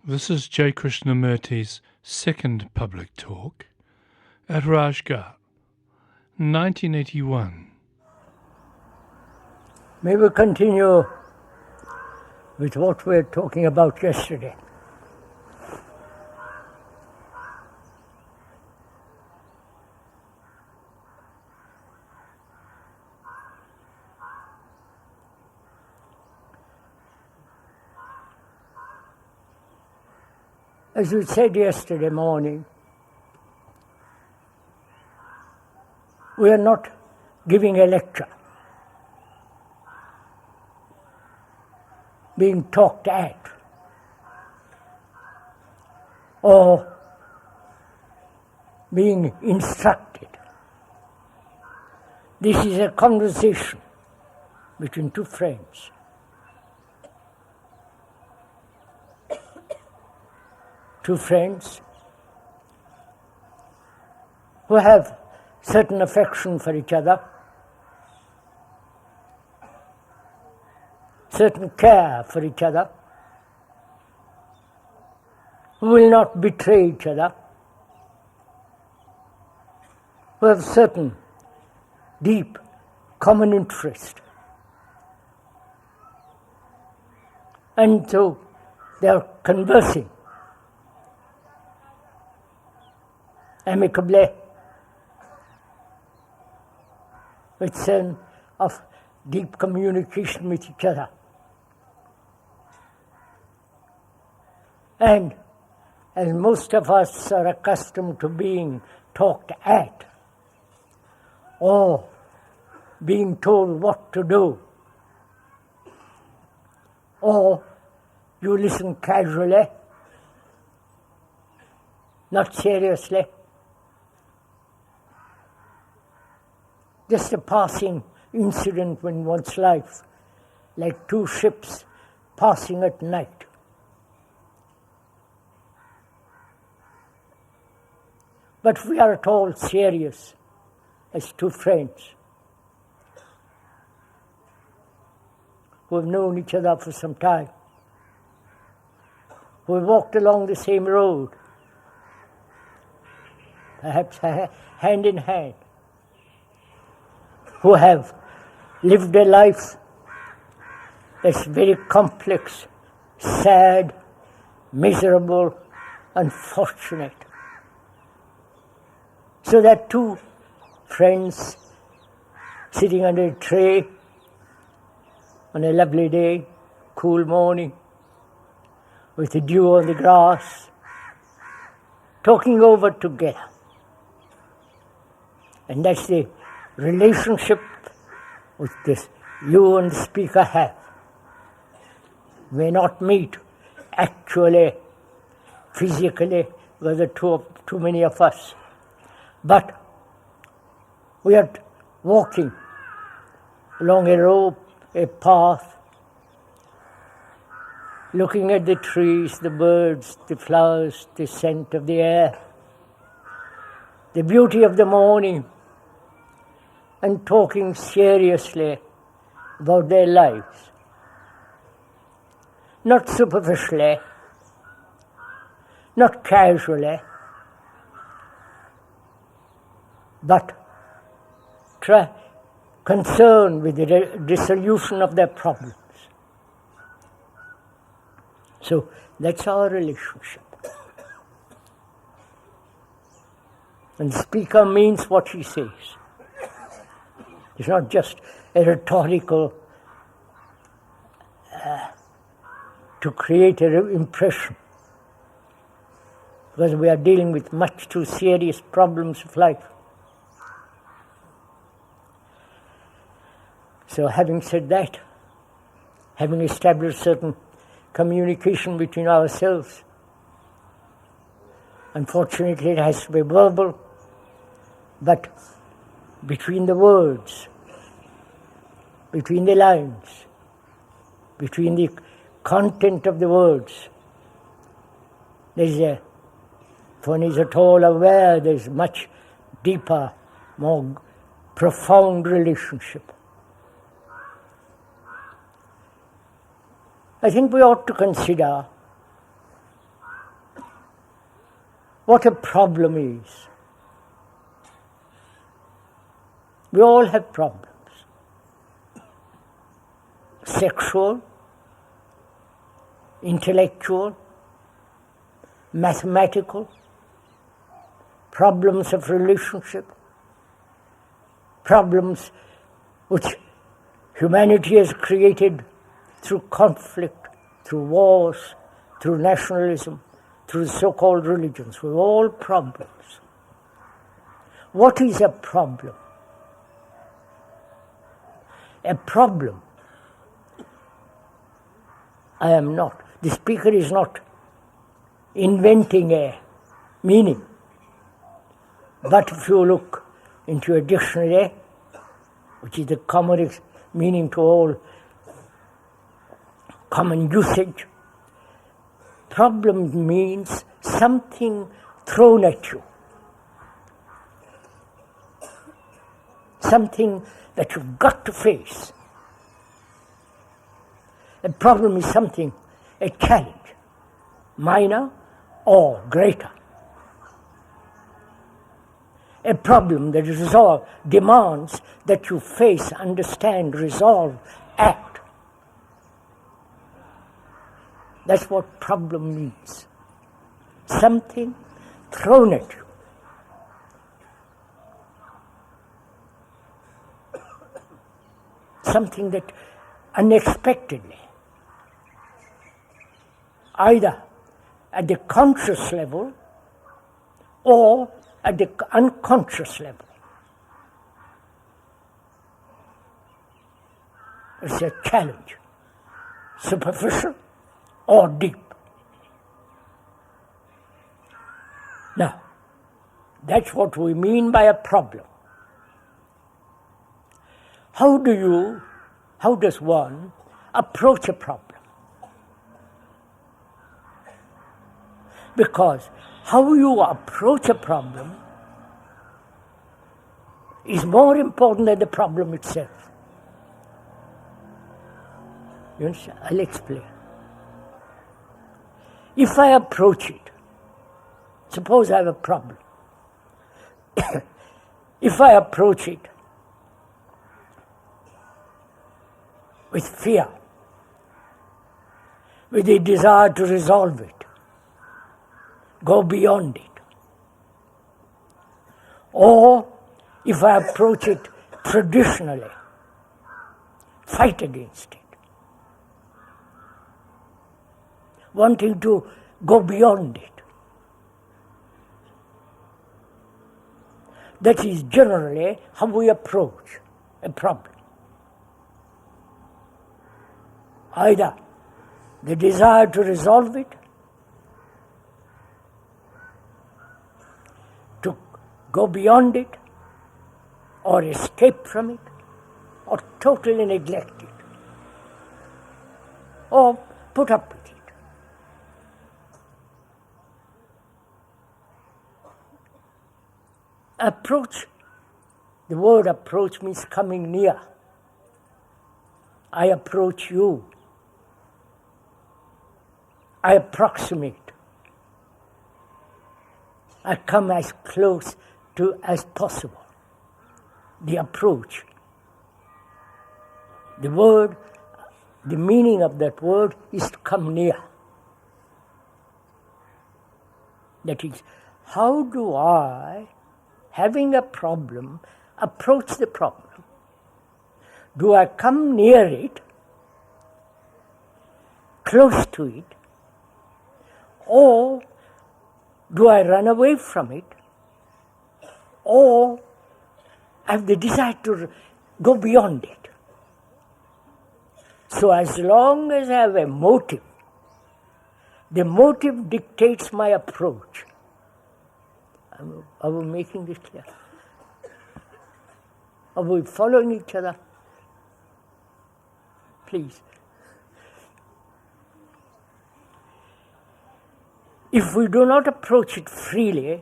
This is J. Krishnamurti's second public talk at Rajghat, 1981. May we continue with what we were talking about yesterday. As we said yesterday morning, we are not giving a lecture, being talked at, or being instructed. This is a conversation between two friends. Two friends who have certain affection for each other, certain care for each other, who will not betray each other, who have certain deep common interest. And so they are conversing amicably, with sense of deep communication with each other. And as most of us are accustomed to being talked at, or being told what to do, or you listen casually, not seriously, just a passing incident in one's life, like two ships passing at night. But we are at all serious as two friends who have known each other for some time, who have walked along the same road, perhaps hand in hand, who have lived a life that's very complex, sad, miserable, unfortunate. So that two friends sitting under a tree on a lovely day, cool morning, with the dew on the grass, talking over together. And that's the relationship which this you and the speaker have. May not meet actually, physically, with the too many of us, but we are walking along a road, a path, looking at the trees, the birds, the flowers, the scent of the air, the beauty of the morning, and talking seriously about their lives. Not superficially, not casually, but concerned with the resolution of their problems. So that's our relationship. And the speaker means what he says. It's not just a rhetorical to create an impression, because we are dealing with much too serious problems of life. So having said that, having established certain communication between ourselves, unfortunately it has to be verbal, but between the words, between the lines, between the content of the words, if one is at all aware, there's much deeper, more profound relationship. I think we ought to consider what a problem is. We all have problems. Sexual, intellectual, mathematical, problems of relationship, problems which humanity has created through conflict, through wars, through nationalism, through so-called religions. We're all problems. What is a problem? A problem. The speaker is not inventing a meaning. But if you look into a dictionary, which is the common meaning to all common usage, problem means something thrown at you. Something that you've got to face. A problem is something, a challenge, minor or greater. A problem that is resolved demands that you face, understand, resolve, act. That's what problem means. Something thrown at you. Something that unexpectedly, either at the conscious level or at the unconscious level. It's a challenge, superficial or deep. Now, that's what we mean by a problem. How does one approach a problem? Because how you approach a problem is more important than the problem itself. You understand? I'll explain. If I approach it, suppose I have a problem. If I approach it with fear, with a desire to resolve it, go beyond it. Or if I approach it traditionally, fight against it, wanting to go beyond it. That is generally how we approach a problem. Either the desire to resolve it, to go beyond it, or escape from it, or totally neglect it, or put up with it. Approach, the word approach means coming near. I approach you. I approximate. I come as close to as possible. The approach. The word, the meaning of that word is to come near. That is, how do I, having a problem, approach the problem? Do I come near it, close to it, or do I run away from it, or have the desire to go beyond it? So as long as I have a motive, the motive dictates my approach. Are we making this clear? Are we following each other? Please. If we do not approach it freely,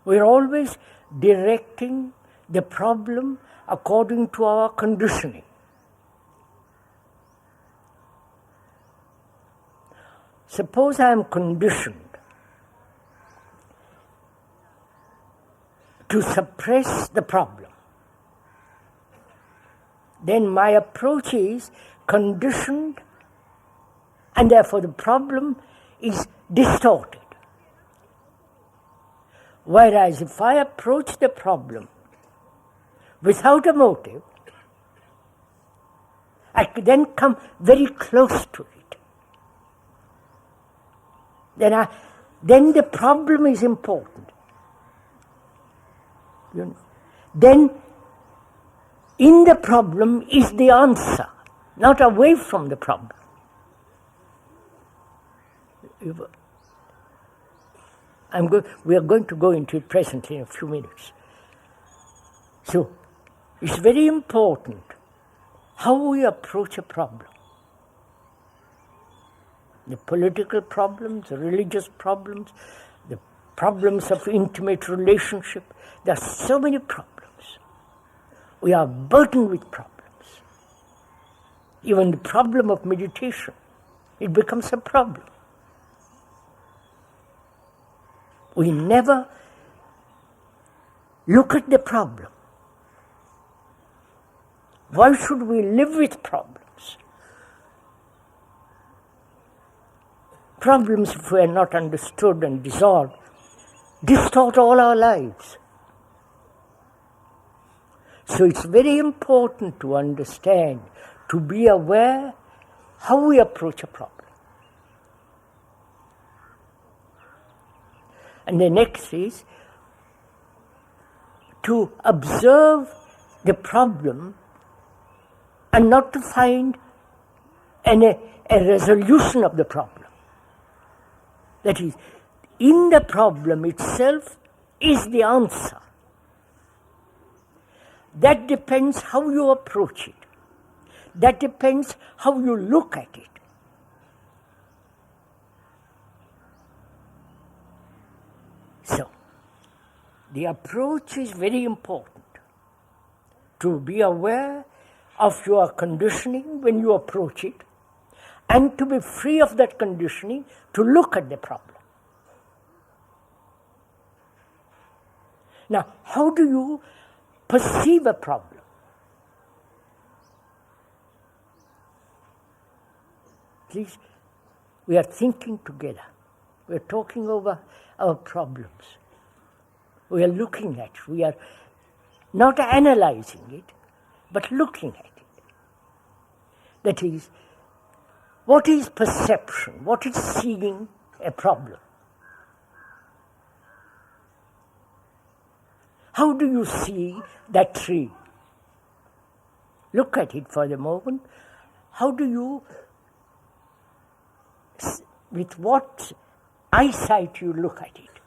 we are always directing the problem according to our conditioning. suppose I am conditioned to suppress the problem, then my approach is conditioned, and therefore the problem is distorted. Whereas if I approach the problem without a motive, I could then come very close to it. Then the problem is important. Then in the problem is the answer, not away from the problem. We are going to go into it presently in a few minutes. So, it's very important how we approach a problem. The political problems, the religious problems, the problems of intimate relationship. There are so many problems. We are burdened with problems. Even the problem of meditation, it becomes a problem. We never look at the problem. Why should we live with problems? Problems, if we are not understood and dissolved, distort all our lives. So it's very important to understand, to be aware how we approach a problem. And the next is to observe the problem and not to find a resolution of the problem. That is, in the problem itself is the answer. That depends how you approach it. That depends how you look at it. So, the approach is very important. To be aware of your conditioning when you approach it, and to be free of that conditioning to look at the problem. Now, how do you perceive a problem? Please, we are thinking together. We are talking over our problems. We are looking at it. We are not analyzing it, but looking at it. That is, what is perception? What is seeing a problem? How do you see that tree? Look at it for a moment. How do you, with what eyesight you look at it?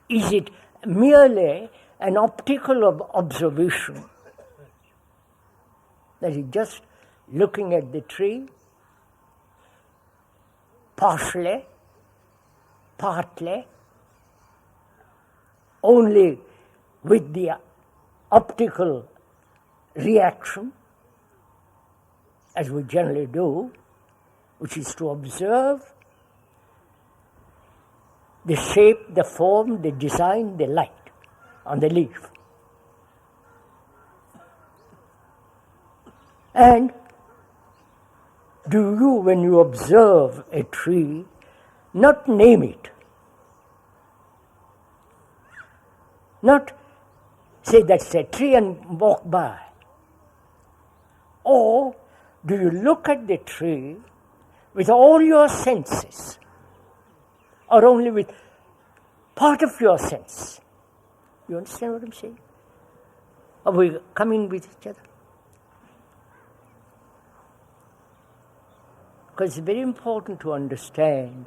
Is it merely an optical observation? That is just looking at the tree, partially, partly, only with the optical reaction, as we generally do, which is to observe the shape, the form, the design, the light on the leaf. And do you, when you observe a tree, not name it? Not say that's a tree and walk by. Or do you look at the tree with all your senses, or only with part of your sense? You understand what I'm saying? Are we coming with each other? Because it's very important to understand,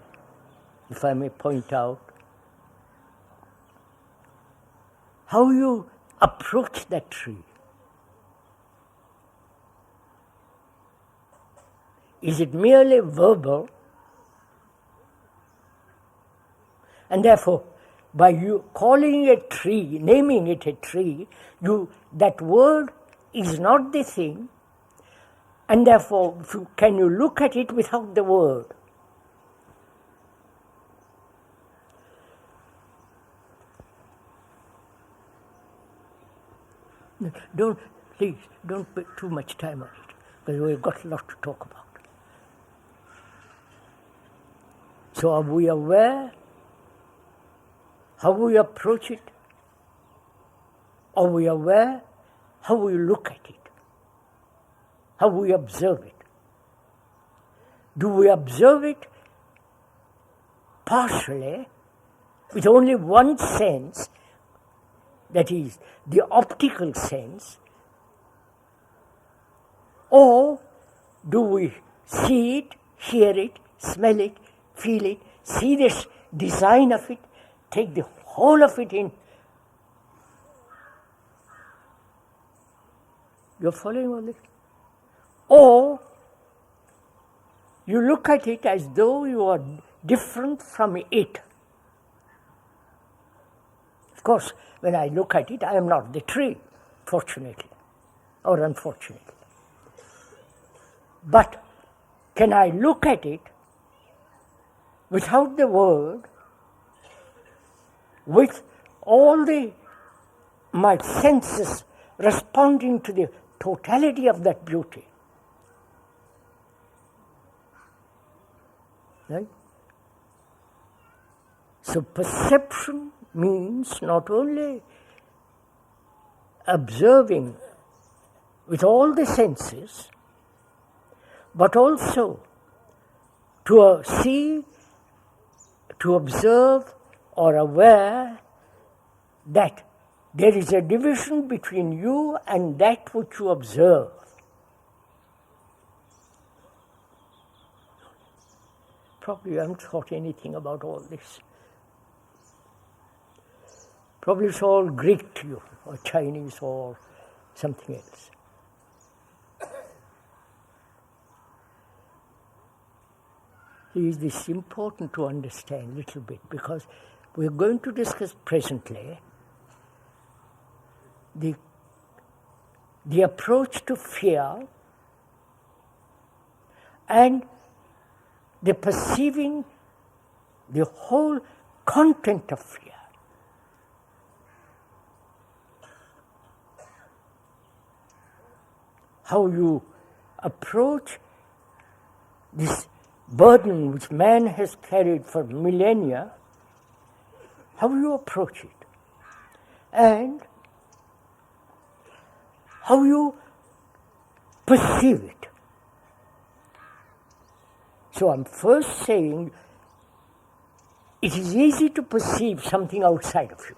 if I may point out, how you approach that tree. Is it merely verbal? And therefore, by you calling it a tree, naming it a tree, that word is not the thing, and therefore, can you look at it without the word? Please, don't put too much time on it, because we've got a lot to talk about. So are we aware how we approach it? Are we aware how we look at it? How we observe it? Do we observe it partially, with only one sense, that is, the optical sense, or do we see it, hear it, smell it, feel it, see this design of it, take the whole of it in? You're following all this? Or you look at it as though you are different from it. Of course, when I look at it, I am not the tree, fortunately, or unfortunately. But can I look at it without the word, with all my senses responding to the totality of that beauty? Right? So perception means not only observing with all the senses, but also to see, to observe or aware that there is a division between you and that which you observe. Probably you haven't thought anything about all this. Probably it's all Greek to you, or Chinese, or something else. Is this important to understand a little bit, because we're going to discuss presently the approach to fear and the perceiving the whole content of fear. How you approach this burden which man has carried for millennia, how you approach it, and how you perceive it. So I'm first saying it is easy to perceive something outside of you,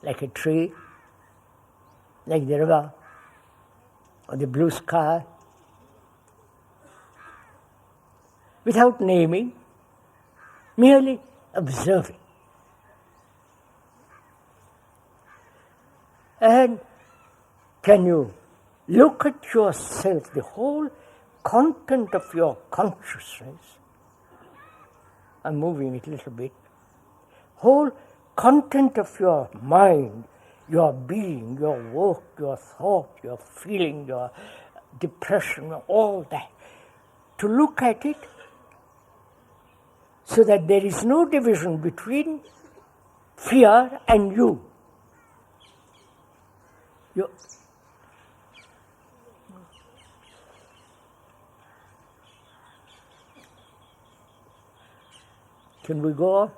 like a tree, like the river, or the blue sky, without naming, merely observing. And can you look at yourself, the whole content of your consciousness? I'm moving it a little bit. Whole content of your mind, your being, your work, your thought, your feeling, your depression, all that. To look at it so that there is no division between fear and you. Can we go on?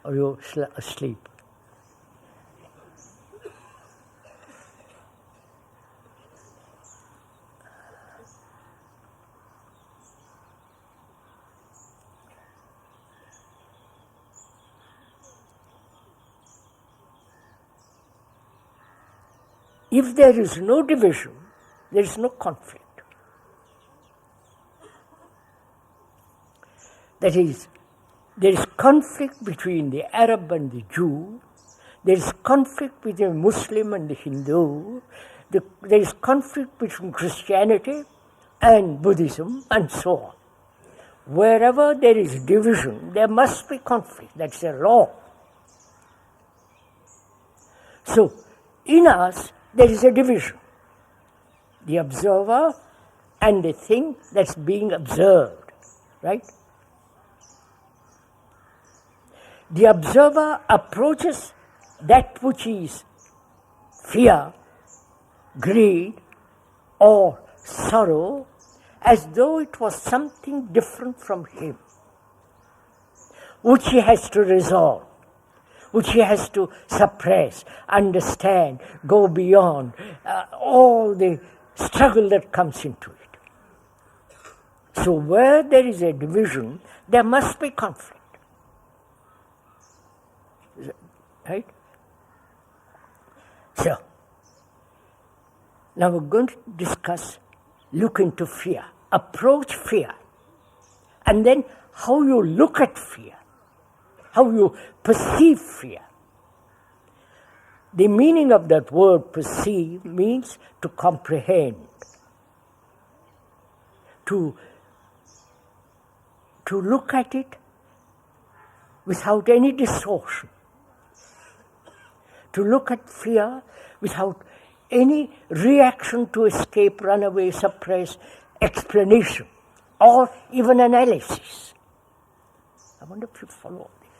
Or are you asleep? If there is no division, there is no conflict. That is, there is conflict between the Arab and the Jew, there is conflict between the Muslim and the Hindu, there is conflict between Christianity and Buddhism, and so on. Wherever there is division, there must be conflict. That's a law. So, in us, there is a division. The observer and the thing that's being observed, right? The observer approaches that which is fear greed, or sorrow as though it was something different from him, which he has to resolve, which he has to suppress, understand, go beyond, all the struggle that comes into it. So where there is a division, there must be conflict. Right? So, now we're going to discuss, look into fear, approach fear, and then how you look at fear, how you perceive fear. The meaning of that word perceive means to comprehend, to look at it without any distortion, to look at fear without any reaction to escape, run away, suppress, explanation, or even analysis. I wonder if you follow this.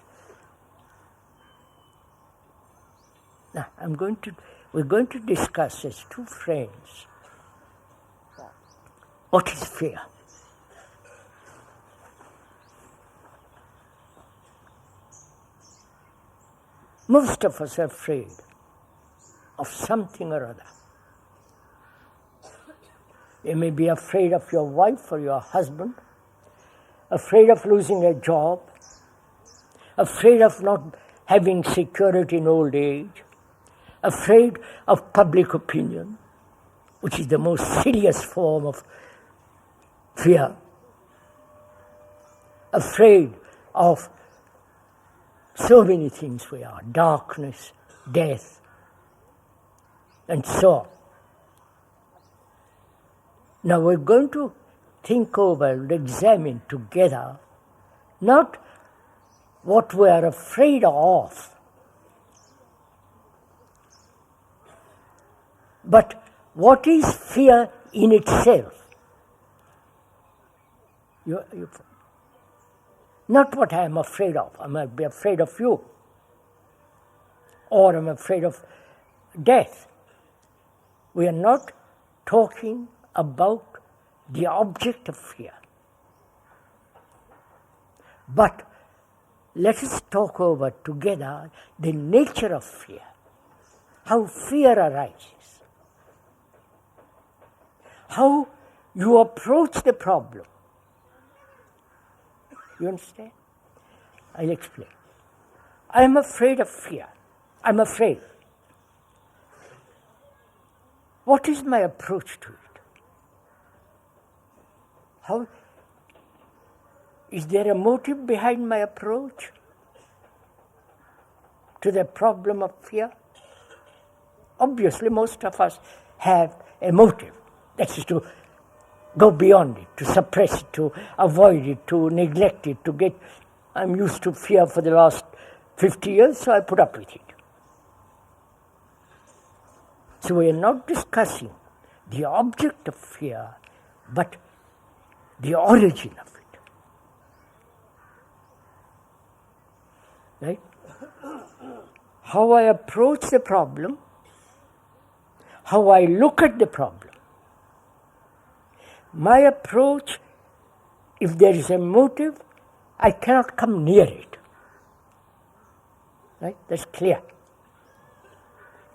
Now, we're going to discuss as two friends what is fear. Most of us are afraid of something or other. You may be afraid of your wife or your husband, afraid of losing a job, afraid of not having security in old age, afraid of public opinion, which is the most serious form of fear, afraid of so many things we are, darkness, death, and so on. Now we're going to think over, examine together, not what we are afraid of, but what is fear in itself. Not what I am afraid of. I might be afraid of you, or I'm afraid of death. We are not talking about the object of fear. But let us talk over together the nature of fear, how fear arises, how you approach the problem. You understand? I'll explain. I am afraid of fear. I'm afraid. What is my approach to it? How is there a motive behind my approach to the problem of fear? Obviously, most of us have a motive. That is to go beyond it, to suppress it, to avoid it, to neglect it, to get... I'm used to fear for the last 50 years, so I put up with it. So we are not discussing the object of fear, but the origin of it. Right? How I approach the problem, how I look at the problem. My approach, if there is a motive, I cannot come near it. Right? That's clear.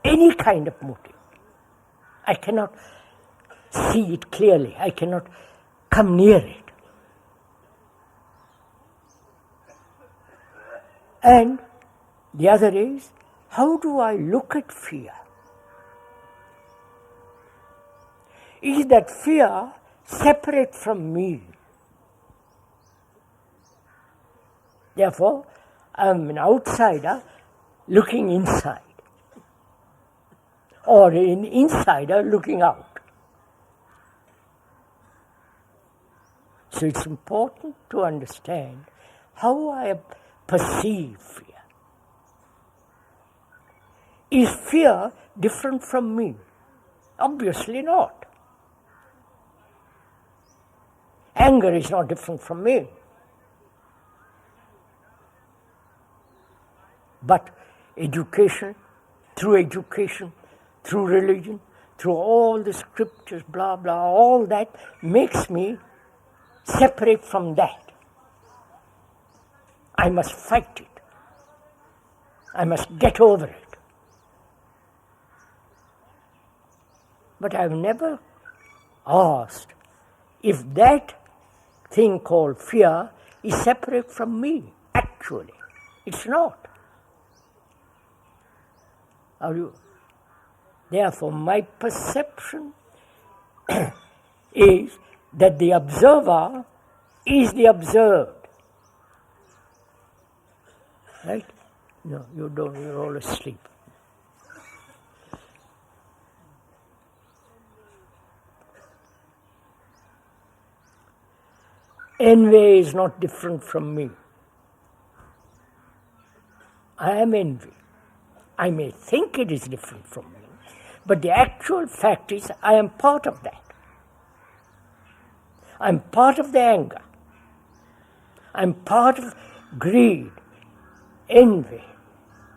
Any kind of motive. I cannot see it clearly. I cannot come near it. And the other is, how do I look at fear? Is that fear separate from me? Therefore, I am an outsider looking inside, or an insider looking out. So it's important to understand how I perceive fear. Is fear different from me? Obviously not. Anger is not different from me. But education, through religion, through all the scriptures, blah, blah, all that makes me separate from that. I must fight it. I must get over it. But I've never asked if that thing called fear is separate from me. Actually, it's not. Therefore, my perception is that the observer is the observed. Right? No, you don't, you're all asleep. Envy is not different from me. I am envy. I may think it is different from me, but the actual fact is I am part of that. I'm part of the anger. I'm part of greed, envy,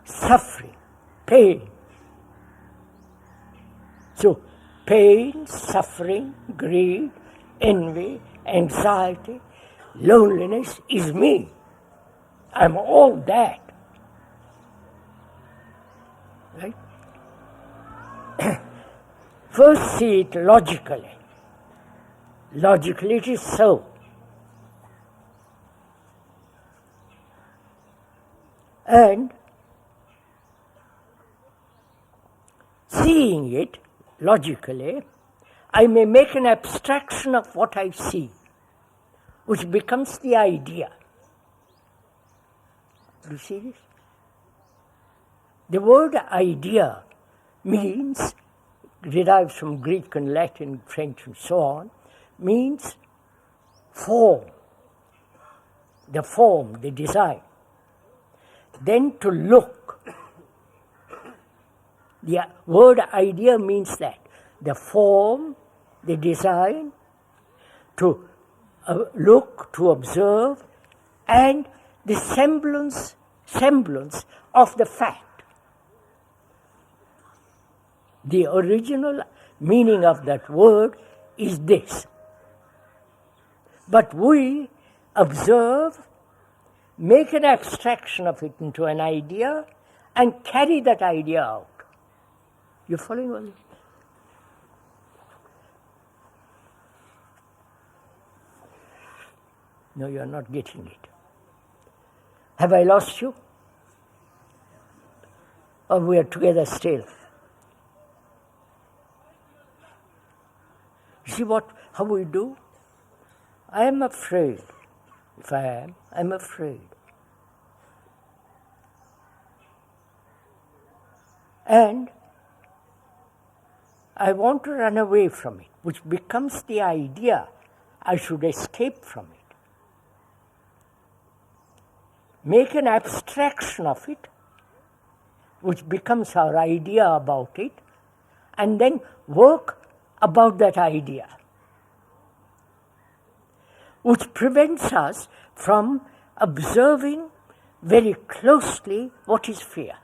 suffering, pain. So pain, suffering, greed, envy, anxiety, loneliness is me. I'm all that. Right? First see it logically. Logically it is so. And seeing it logically, I may make an abstraction of what I see, which becomes the idea. Do you see this? The word idea means, derives from Greek and Latin, French and so on, means form, the design. Then to look. The word idea means that. The form, the design, to look, to observe, and the semblance of the fact. The original meaning of that word is this. But we observe, make an abstraction of it into an idea, and carry that idea out. You following all this? No, you are not getting it. Have I lost you? Or we are together still? See how we do? I am afraid. If I am, I'm afraid. And I want to run away from it, which becomes the idea I should escape from it. Make an abstraction of it, which becomes our idea about it, and then work about that idea, which prevents us from observing very closely what is fear.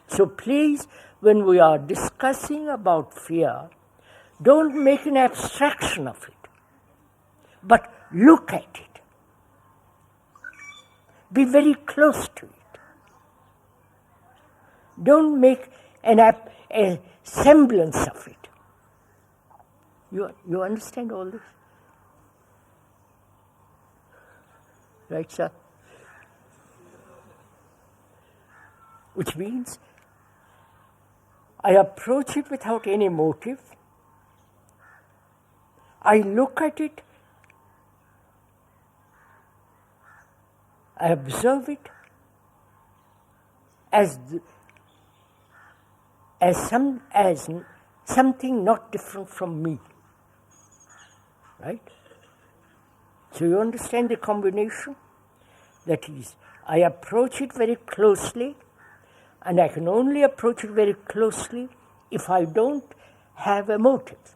So please, when we are discussing about fear, don't make an abstraction of it, but look at it. Be very close to it. Don't make a semblance of it. You understand all this? Right, sir? Which means I approach it without any motive. I look at it. I observe it as something not different from me. Right? So you understand the combination? That is, I approach it very closely, and I can only approach it very closely if I don't have a motive.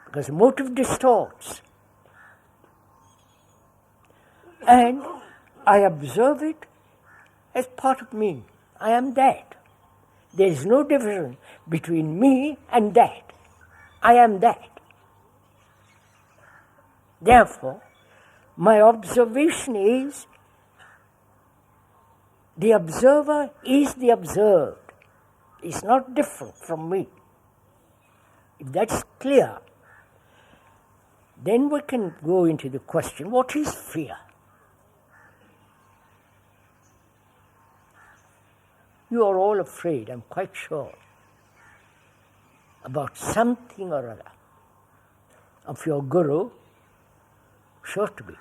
Because motive distorts. And I observe it as part of me. I am that. There is no difference between me and that. I am that. Therefore, my observation is the observer is the observed. It's not different from me. If that's clear, then we can go into the question, what is fear? You are all afraid, I'm quite sure, about something or other of your guru, sure to be,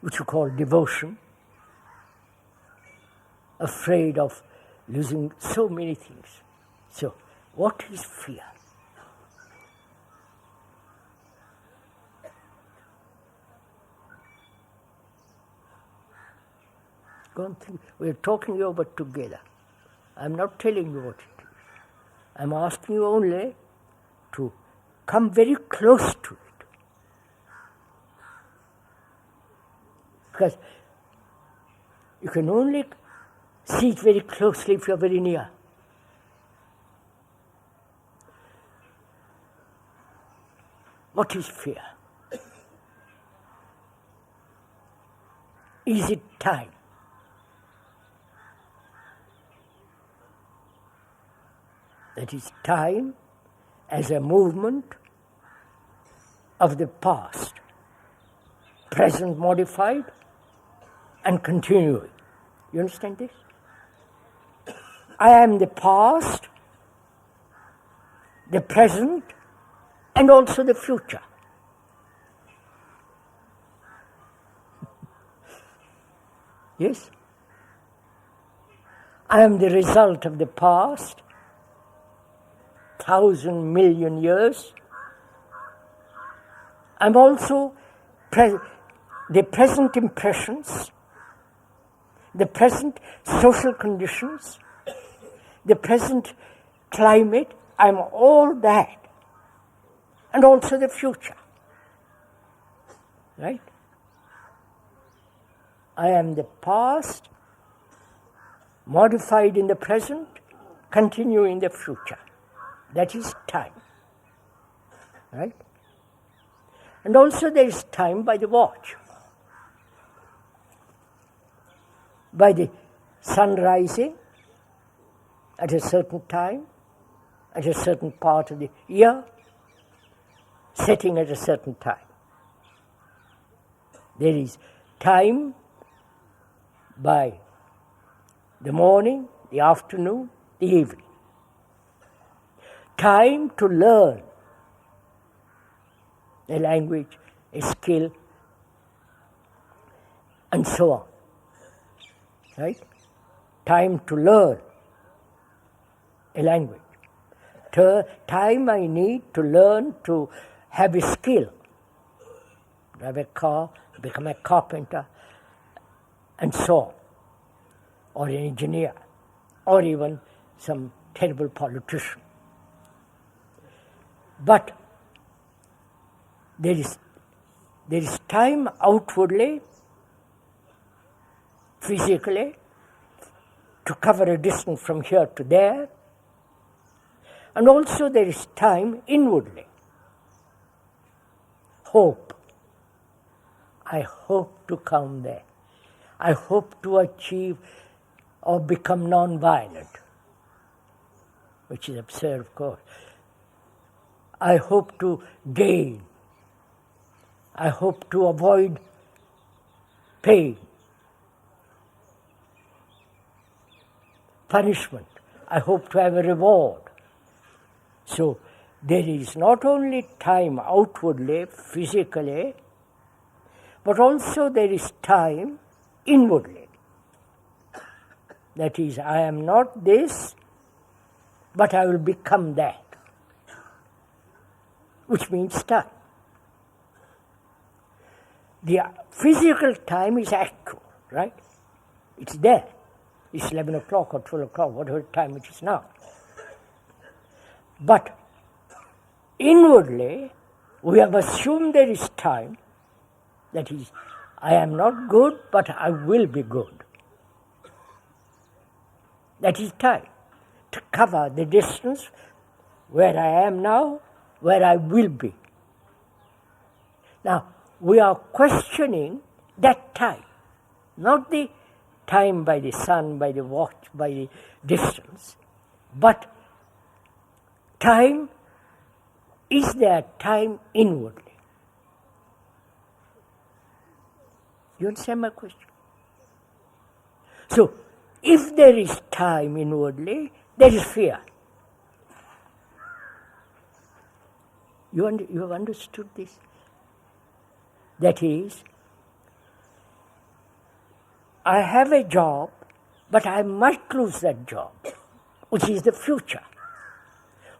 which you call devotion, afraid of losing so many things. So, what is fear? Go and think. We're talking over together. I'm not telling you what it is. I'm asking you only to come very close to it. Because you can only see it very closely if you're very near. What is fear? Is it time? That is time as a movement of the past, present modified and continuing. You understand this? I am the past, the present, and also the future. Yes? I am the result of the past, 1,000 million years. I'm also the present impressions, the present social conditions, the present climate. I'm all that. And also the future. Right? I am the past, modified in the present, continuing in the future. That is time. Right? And also there is time by the watch. By the sun rising at a certain time, at a certain part of the year, setting at a certain time. There is time by the morning, the afternoon, the evening. Time to learn a language, a skill, and so on. Right? Time to learn a language. Time I need to learn to have a skill, drive a car, become a carpenter, and so on, or an engineer, or even some terrible politician. But there is time outwardly, physically, to cover a distance from here to there, and also there is time inwardly. Hope. I hope to come there. I hope to achieve or become non-violent, which is absurd, of course. I hope to gain. I hope to avoid pain, punishment. I hope to have a reward. So there is not only time outwardly, physically, but also there is time inwardly. That is, I am not this, but I will become that, which means time. The physical time is actual, right? It's there. It's 11 o'clock or 12 o'clock, whatever time it is now. But inwardly, we have assumed there is time. That is, I am not good, but I will be good. That is time, to cover the distance where I am now, where I will be. Now, we are questioning that time, not the time by the sun, by the watch, by the distance, but time, is there time inwardly? You understand my question? So, if there is time inwardly, there is fear. You have understood this? That is, I have a job, but I might lose that job, which is the future,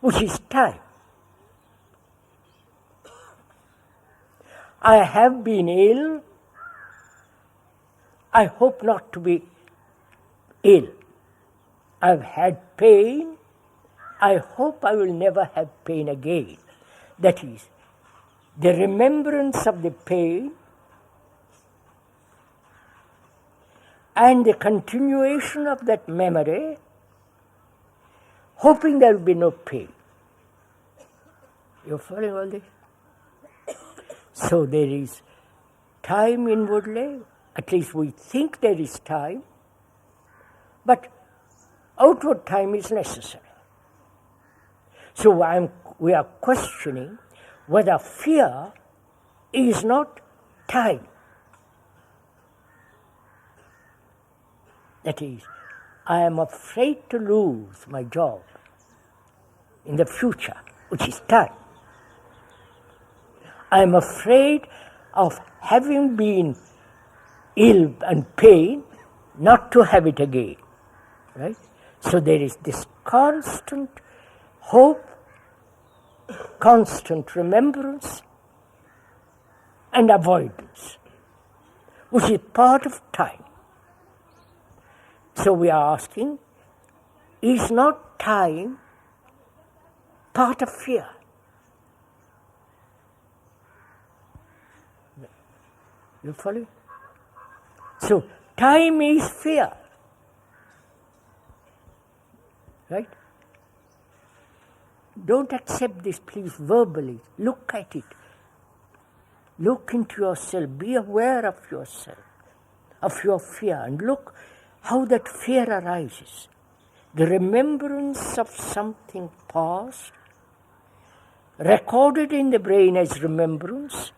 which is time. I have been ill. I hope not to be ill. I've had pain. I hope I will never have pain again. That is, the remembrance of the pain and the continuation of that memory, hoping there will be no pain. You're following all this? So there is time inwardly, at least we think there is time, but outward time is necessary. So we are questioning whether fear is not time. That is, I am afraid to lose my job in the future, which is time. I am afraid of having been ill and pain, not to have it again. Right? So there is this constant hope, constant remembrance, and avoidance, which is part of time. So we are asking, is not time part of fear? You follow? So time is fear. Right? Don't accept this, please, verbally. Look at it. Look into yourself. Be aware of yourself, of your fear, and look how that fear arises. The remembrance of something past, recorded in the brain as remembrance,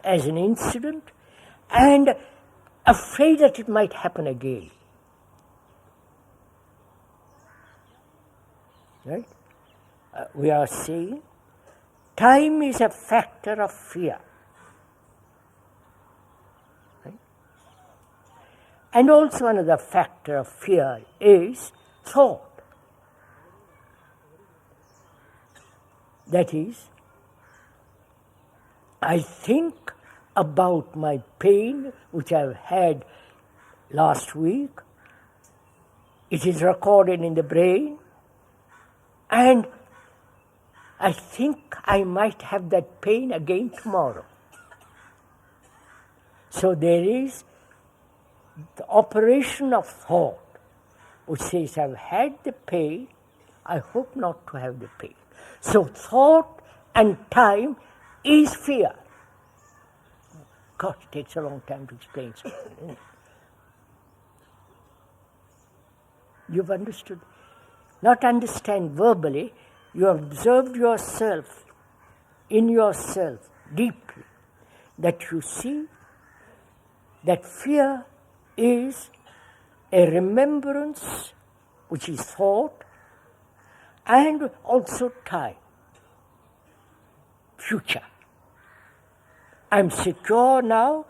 as an incident, and afraid that it might happen again. Right? We are saying time is a factor of fear. Right? And also another factor of fear is thought. That is, I think about my pain, which I've had last week. It is recorded in the brain, and I think I might have that pain again tomorrow. So there is the operation of thought, which says, I've had the pain, I hope not to have the pain. So thought and time is fear. God, it takes a long time to explain something. You've understood. Not understand verbally, you have observed yourself, in yourself, deeply, that you see that fear is a remembrance, which is thought, and also time, future. I'm secure now,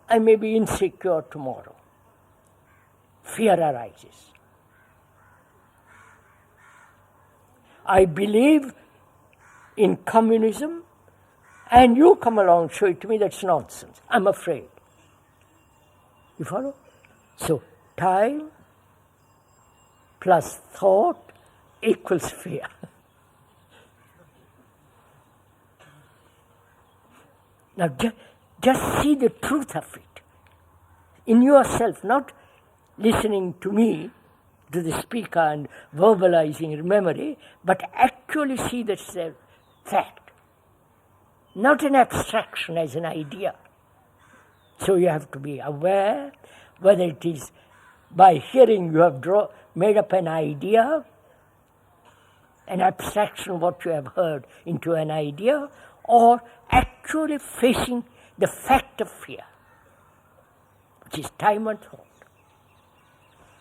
I may be insecure tomorrow. Fear arises. I believe in communism, and you come along and show it to me, that's nonsense. I'm afraid. You follow? So, time plus thought equals fear. Now, just see the truth of it in yourself, not listening to me, to the speaker and verbalizing in memory, but actually see that's a fact, not an abstraction as an idea. So you have to be aware whether it is by hearing you have made up an idea, an abstraction what you have heard into an idea, or actually facing the fact of fear, which is time and thought.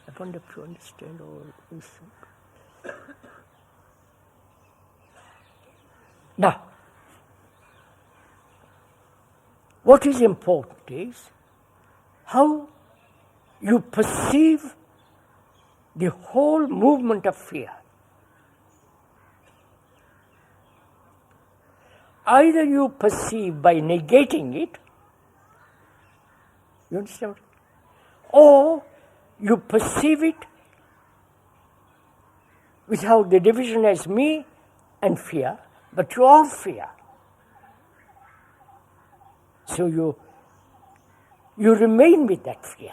I wonder if you understand all this. Now, what is important is how you perceive the whole movement of fear. Either you perceive by negating it, you understand? Or you perceive it without the division as me and fear, but you are fear. So you remain with that fear.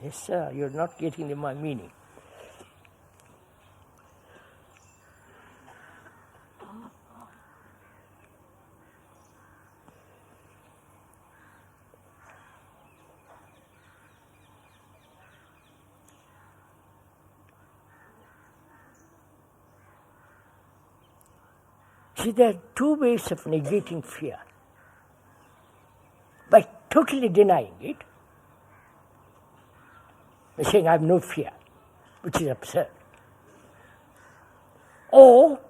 Yes, sir, you're not getting my meaning. See, there are two ways of negating fear. By totally denying it, by saying I have no fear, which is absurd. Or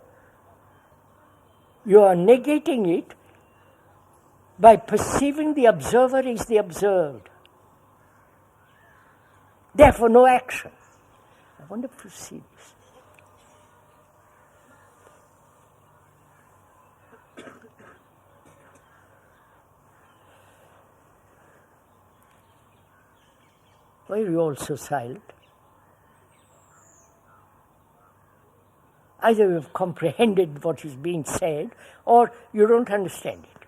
you are negating it by perceiving the observer is the observed. Therefore, no action. I wonder if you see this. Why are you all so silent? Either you have comprehended what is being said, or you don't understand it.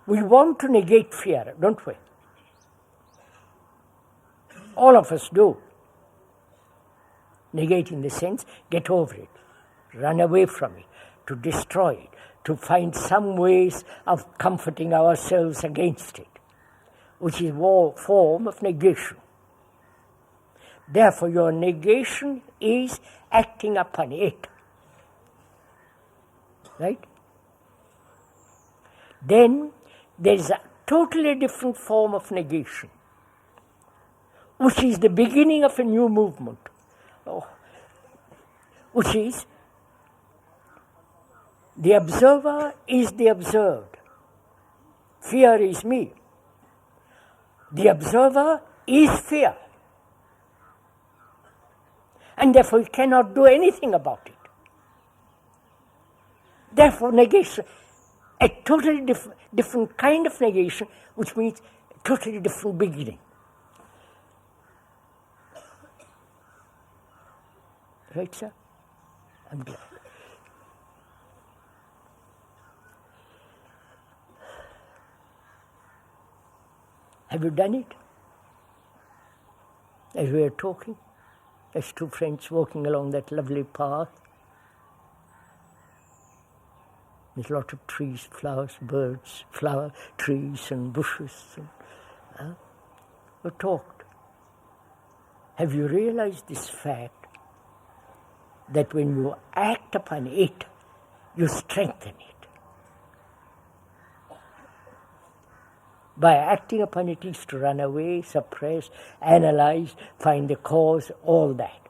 We want to negate fear, don't we? All of us do. Negate in the sense, get over it, run away from it, to destroy it, to find some ways of comforting ourselves against it, which is a form of negation. Therefore, your negation is acting upon it. Right? Then there is a totally different form of negation, which is the beginning of a new movement, which is the observer is the observed. Fear is me. The observer is fear. And therefore he cannot do anything about it. Therefore negation, a totally different kind of negation, which means a totally different beginning. Right, sir? I'm glad. Have you done it? As we were talking, as two friends walking along that lovely path, with a lot of trees, flowers, birds, trees and bushes. And, we talked. Have you realized this fact that when you act upon it, you strengthen it? By acting upon it is to run away, suppress, analyze, find the cause, all that,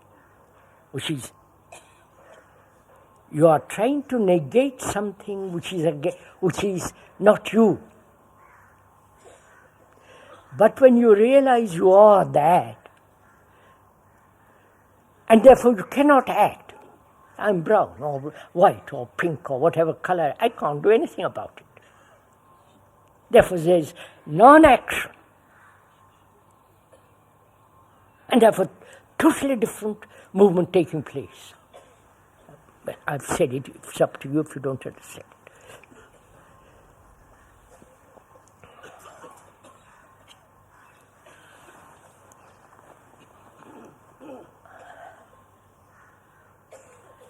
which is you are trying to negate something which is not you. But when you realize you are that, and therefore you cannot act, I'm brown or white or pink or whatever color, I can't do anything about it. Therefore there is non-action. And therefore totally different movement taking place. But I've said it, it's up to you if you don't understand it.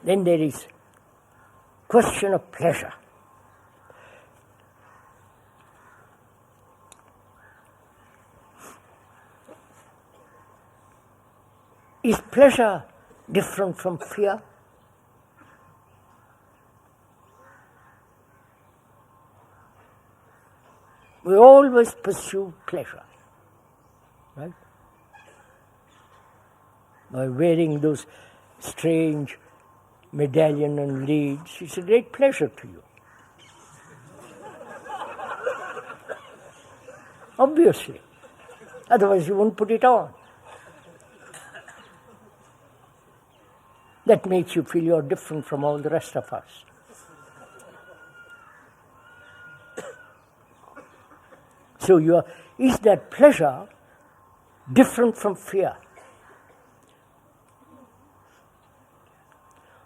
Then there is question of pleasure. Is pleasure different from fear? We always pursue pleasure, right? By wearing those strange medallion and leads, it's a great pleasure to you. Obviously. Otherwise you won't put it on. That makes you feel you're different from all the rest of us. So is that pleasure different from fear?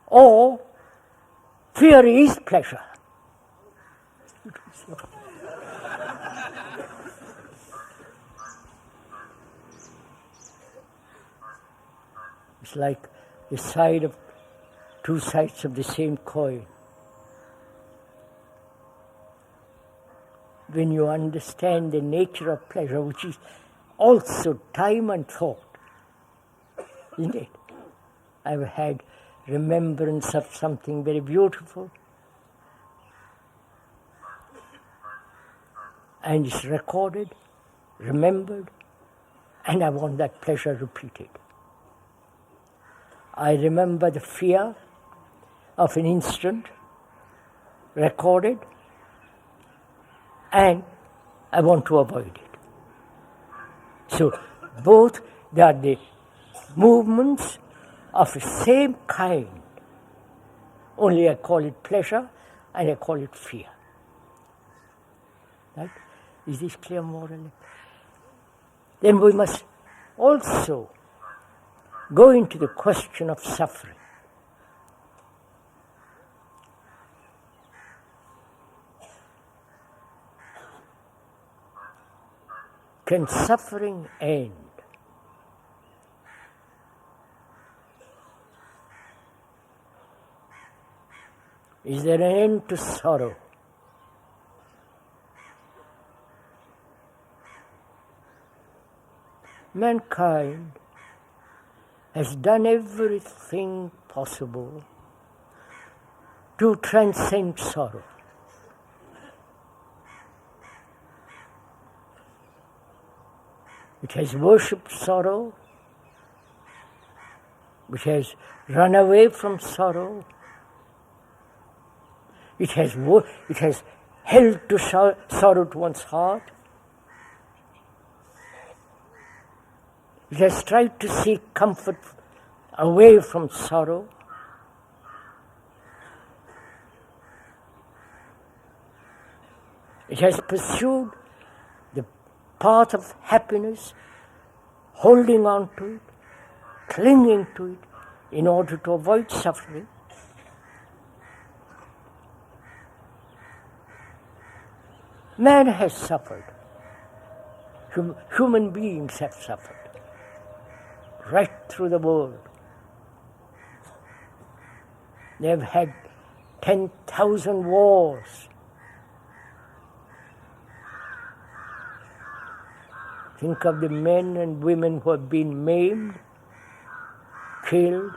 Or fear is pleasure? It's like two sides of the same coin. When you understand the nature of pleasure, which is also time and thought, isn't it? I've had remembrance of something very beautiful, and it's recorded, remembered, and I want that pleasure repeated. I remember the fear of an instant, recorded, and I want to avoid it. So both, they are the movements of the same kind, only I call it pleasure and I call it fear. Right? Is this clear morally? Then we must also go into the question of suffering. Can suffering end? Is there an end to sorrow? Mankind has done everything possible to transcend sorrow. It has worshipped sorrow, it has run away from sorrow, it has held to sorrow to one's heart, it has tried to seek comfort away from sorrow. It has pursued the path of happiness, holding on to it, clinging to it in order to avoid suffering. Man has suffered. Human beings have suffered. Right through the world. They have had 10,000 wars. Think of the men and women who have been maimed, killed,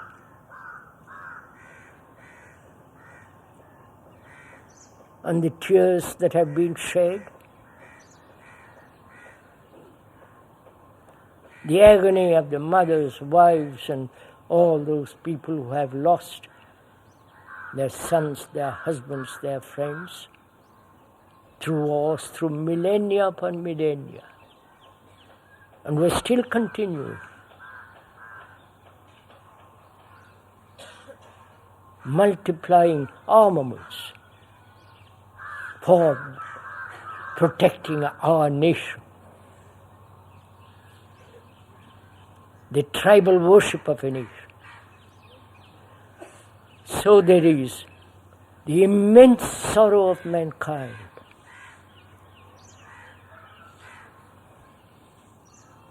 and the tears that have been shed. The agony of the mothers, wives, and all those people who have lost their sons, their husbands, their friends, through wars, through millennia upon millennia. And we're still continuing. Multiplying armaments for protecting our nation. The tribal worship of a nation. So there is the immense sorrow of mankind.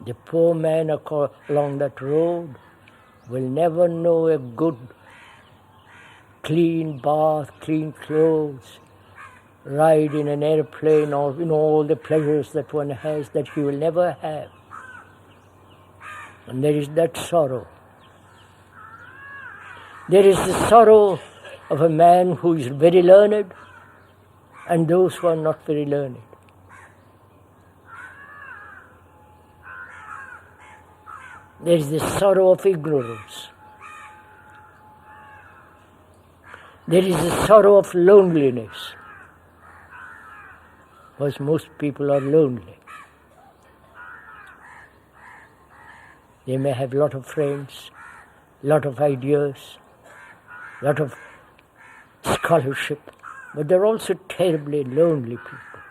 The poor man along that road will never know a good clean bath, clean clothes, ride in an airplane, or all the pleasures that one has that he will never have. And there is that sorrow. There is the sorrow of a man who is very learned and those who are not very learned. There is the sorrow of ignorance. There is the sorrow of loneliness, because most people are lonely. They may have a lot of friends, lot of ideas, lot of scholarship, but they're also terribly lonely people.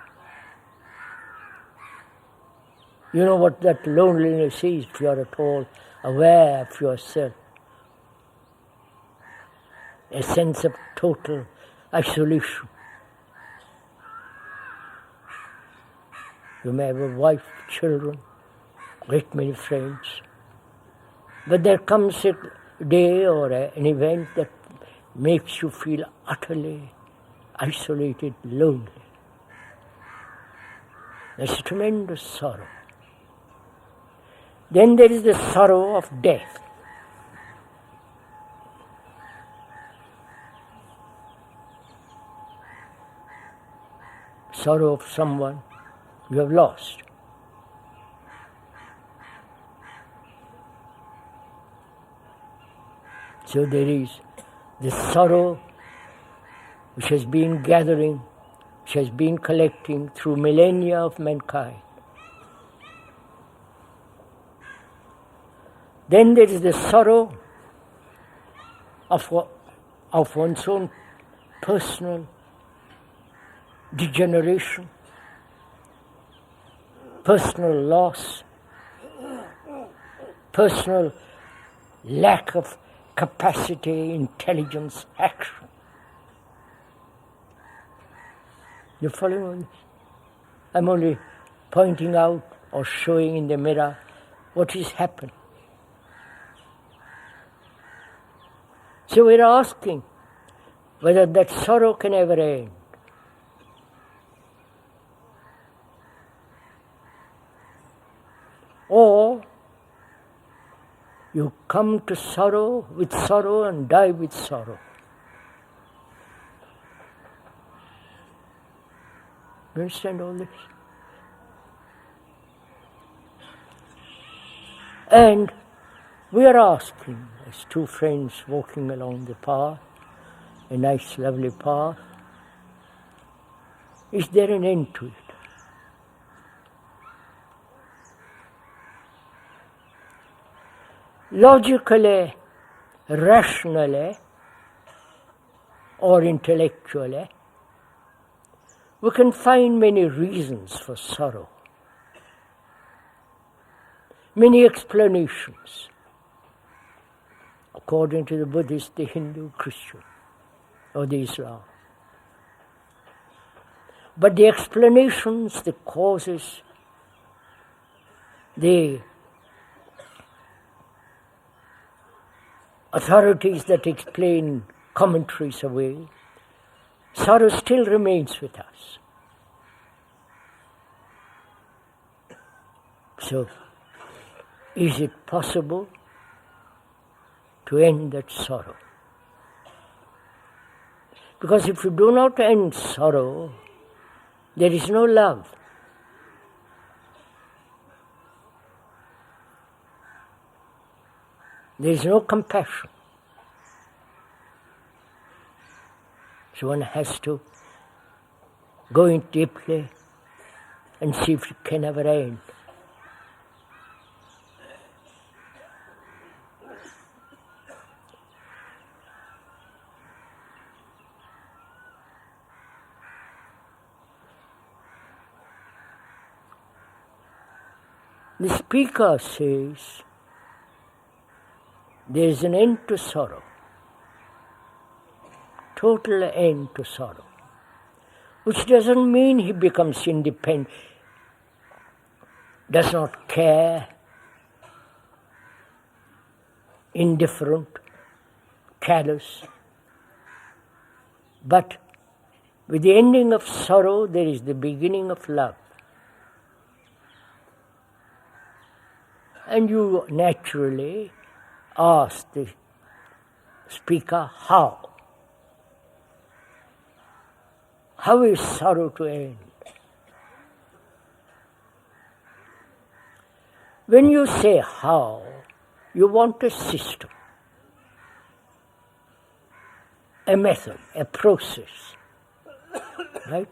You know what that loneliness is if you are at all aware of yourself. A sense of total isolation. You may have a wife, children, great many friends, but there comes a day or an event that makes you feel utterly isolated, lonely. There's a tremendous sorrow. Then there is the sorrow of death. Sorrow of someone you have lost. So there is the sorrow which has been gathering, which has been collecting through millennia of mankind. Then there is the sorrow of one's own personal degeneration, personal loss, personal lack of capacity, intelligence, action. You follow me? I'm only pointing out or showing in the mirror what is happening. So we're asking whether that sorrow can ever end. Or you come to sorrow with sorrow and die with sorrow. You understand all this? And we are asking, as two friends walking along the path, a nice lovely path, is there an end to it? Logically, rationally, or intellectually, we can find many reasons for sorrow, many explanations, according to the Buddhist, the Hindu, Christian, or the Islam. But the explanations, the causes, the authorities that explain commentaries away, sorrow still remains with us. So, is it possible to end that sorrow? Because if you do not end sorrow, there is no love. There is no compassion. So one has to go in deeply and see if it can ever end. The speaker says, there is an end to sorrow, total end to sorrow, which doesn't mean he becomes independent, does not care, indifferent, callous. But with the ending of sorrow, there is the beginning of love. And you naturally ask the speaker, how? How is sorrow to end? When you say how, you want a system, a method, a process, right?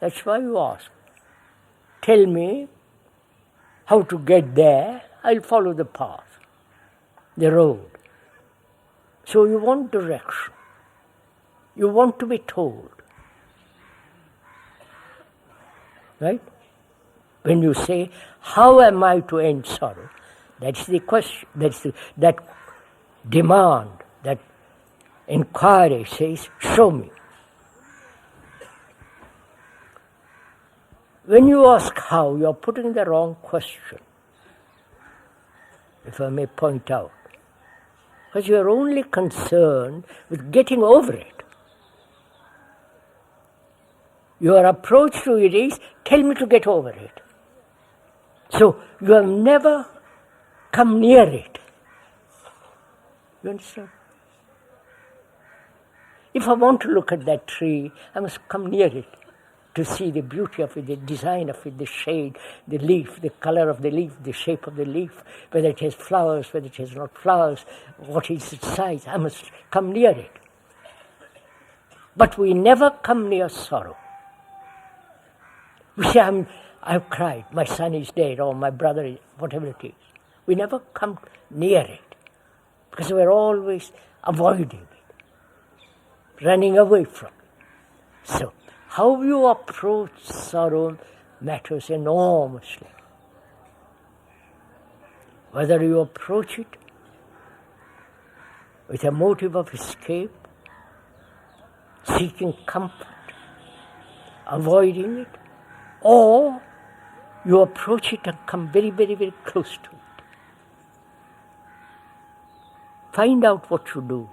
That's why you ask. Tell me how to get there, I'll follow the path, the road. So you want direction. You want to be told. Right? When you say, how am I to end sorrow? That's the question, that demand, that inquiry says, show me. When you ask how, you're putting the wrong question, if I may point out. Because you're only concerned with getting over it. Your approach to it is, tell me to get over it. So you have never come near it. You understand? If I want to look at that tree, I must come near it to see the beauty of it, the design of it, the shade, the leaf, the color of the leaf, the shape of the leaf, whether it has flowers, whether it has not flowers, what is its size. I must come near it. But we never come near sorrow. We say, I've cried, my son is dead, or my brother is, whatever it is. We never come near it, because we're always avoiding it, running away from it. So, how you approach sorrow matters enormously. Whether you approach it with a motive of escape, seeking comfort, avoiding it, or you approach it and come very, very, very close to it. Find out what you do.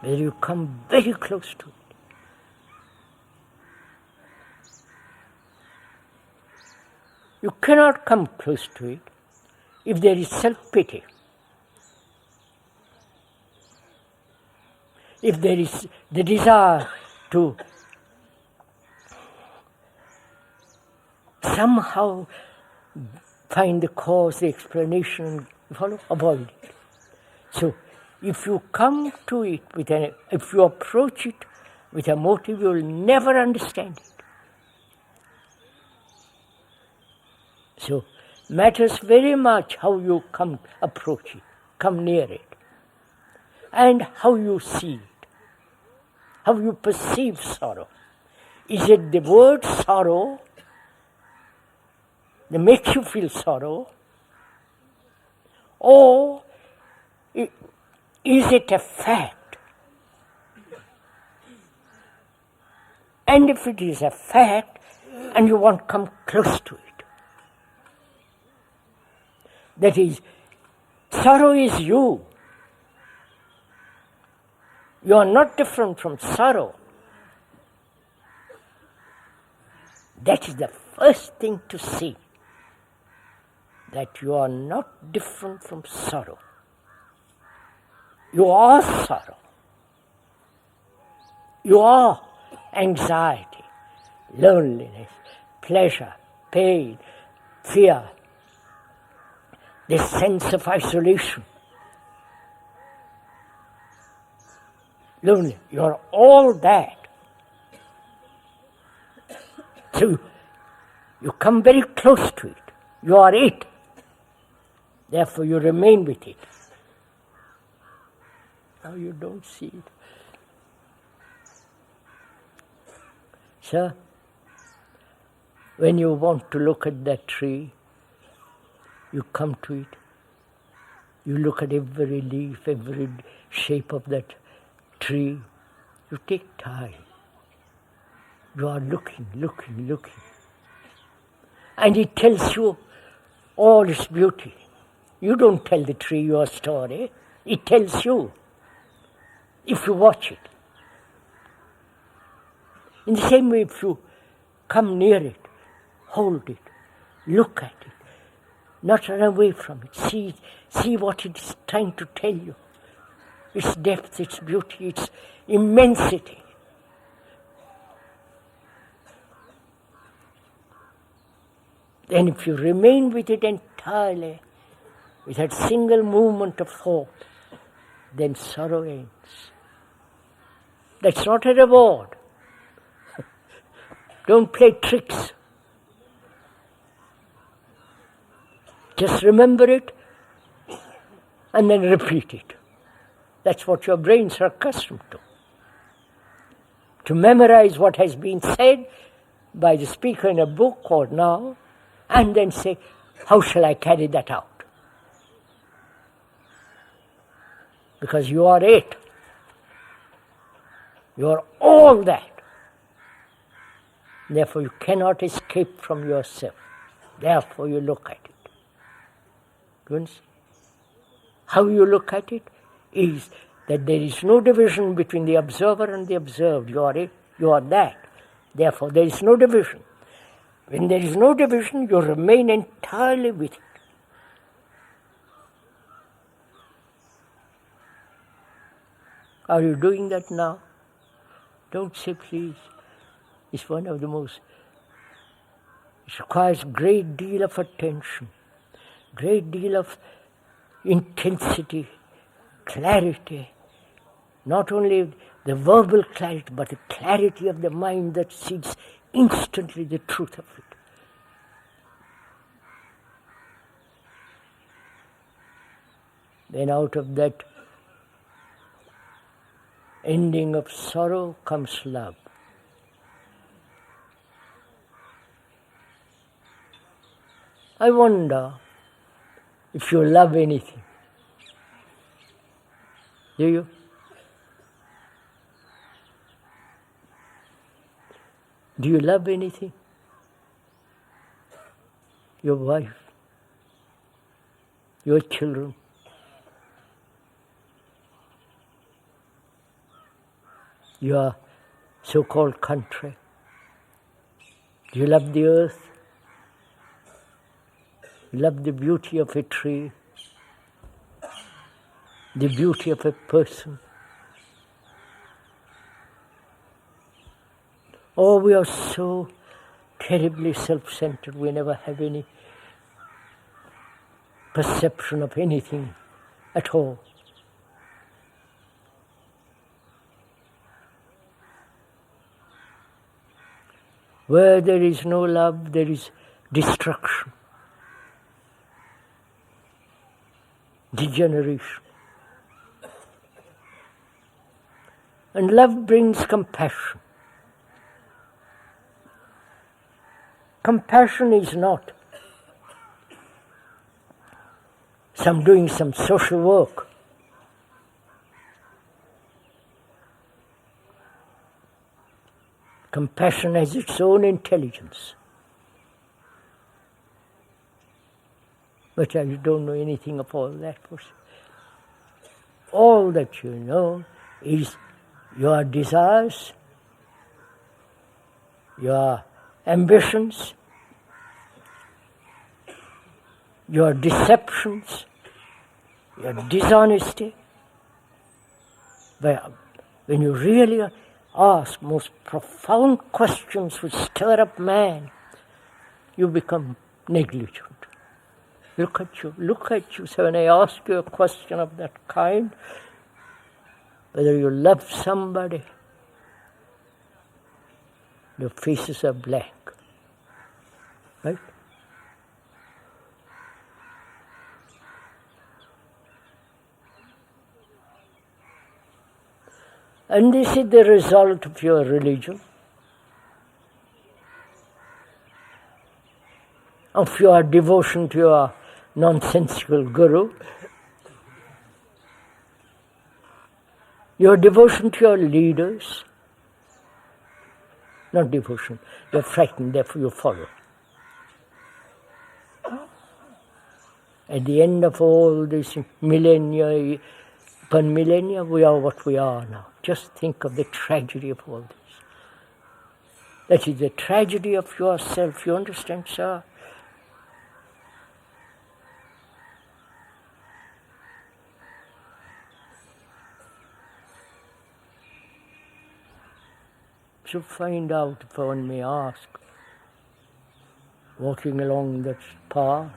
Whether you come very close to it. You cannot come close to it if there is self-pity. If there is the desire to somehow find the cause, the explanation, avoid it. So, if you come to it if you approach it with a motive, you will never understand it. So, matters very much how you approach it, come near it, and how you see it, how you perceive sorrow. Is it the word sorrow that makes you feel sorrow, or is it a fact? And if it is a fact, and you want to come close to it, that is, sorrow is you. You are not different from sorrow. That is the first thing to see, that you are not different from sorrow. You are sorrow. You are anxiety, loneliness, pleasure, pain, fear, this sense of isolation. Lonely. You are all that. So you come very close to it. You are it. Therefore you remain with it. Now you don't see it. Sir, when you want to look at that tree, you come to it. You look at every leaf, every shape of that tree. You take time. You are looking. And it tells you all its beauty. You don't tell the tree your story. It tells you, if you watch it. In the same way, if you come near it, hold it, look at it, not run away from it, see what it is trying to tell you, its depth, its beauty, its immensity. Then if you remain with it entirely, with that single movement of thought, then sorrow ends. That's not a reward. Don't play tricks. Just remember it and then repeat it. That's what your brains are accustomed to. To memorize what has been said by the speaker in a book or now, and then say, how shall I carry that out? Because you are it. You are all that. Therefore you cannot escape from yourself. Therefore you look at it. Do you understand? How you look at it is that there is no division between the observer and the observed. You are it, you are that. Therefore there is no division. When there is no division, you remain entirely with it. Are you doing that now? Don't say please. It's one of the most, it requires great deal of attention, great deal of intensity, clarity, not only the verbal clarity, but the clarity of the mind that sees instantly the truth of it. Then out of that ending of sorrow comes love. I wonder if you love anything. Do you? Do you love anything? Your wife, your children, your so-called country. Do you love the earth? You love the beauty of a tree, the beauty of a person. Oh, we are so terribly self-centered, we never have any perception of anything at all. Where there is no love, there is destruction, degeneration. And love brings compassion. Compassion is not doing some social work. Compassion has its own intelligence. But I don't know anything of all that. All that you know is your desires, your ambitions, your deceptions, your dishonesty. But when you really ask most profound questions which stir up man, you become negligent. Look at you. So when I ask you a question of that kind, whether you love somebody, your faces are blank. Right? And this is the result of your religion, of your devotion to your nonsensical guru, your devotion to your leaders. Not devotion, you're frightened, therefore you follow. At the end of all this millennia upon millennia, we are what we are now. Just think of the tragedy of all this. That is the tragedy of yourself, you understand, sir? So find out, if one may ask, walking along that path,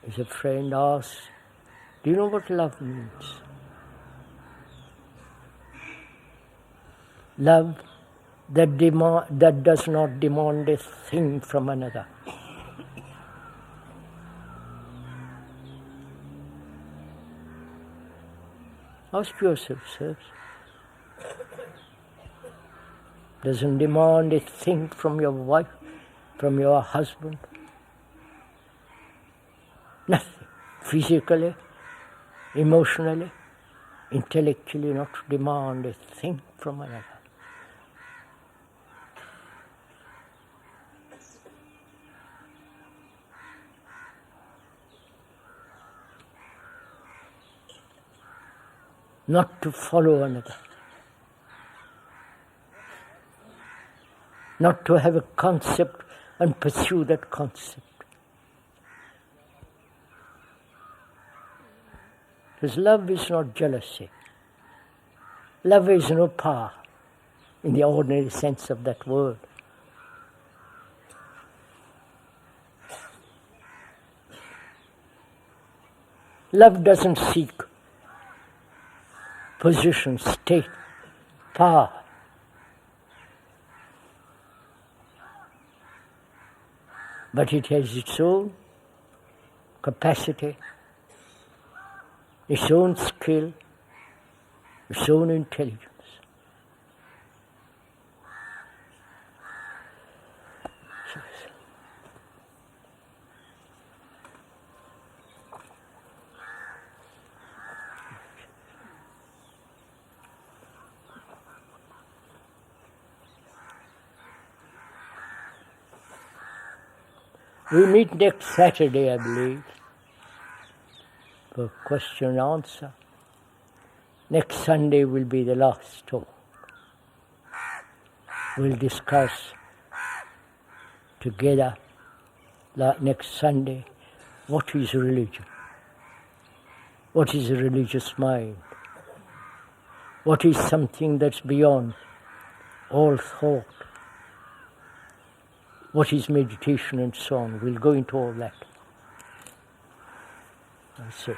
as a friend asks, do you know what love means? Love that does not demand a thing from another. Ask yourself, sirs. Doesn't demand a thing from your wife, from your husband. Nothing. Physically, emotionally, intellectually, not to demand a thing from another. Not to follow another. Not to have a concept and pursue that concept. Because love is not jealousy. Love is no power in the ordinary sense of that word. Love doesn't seek position, state, power. But it has its own capacity, its own skill, its own intelligence. We meet next Saturday, I believe, for question and answer. Next Sunday will be the last talk. We'll discuss together next Sunday what is religion, what is a religious mind, what is something that's beyond all thought, what is meditation and so on. We'll go into all that. That's it.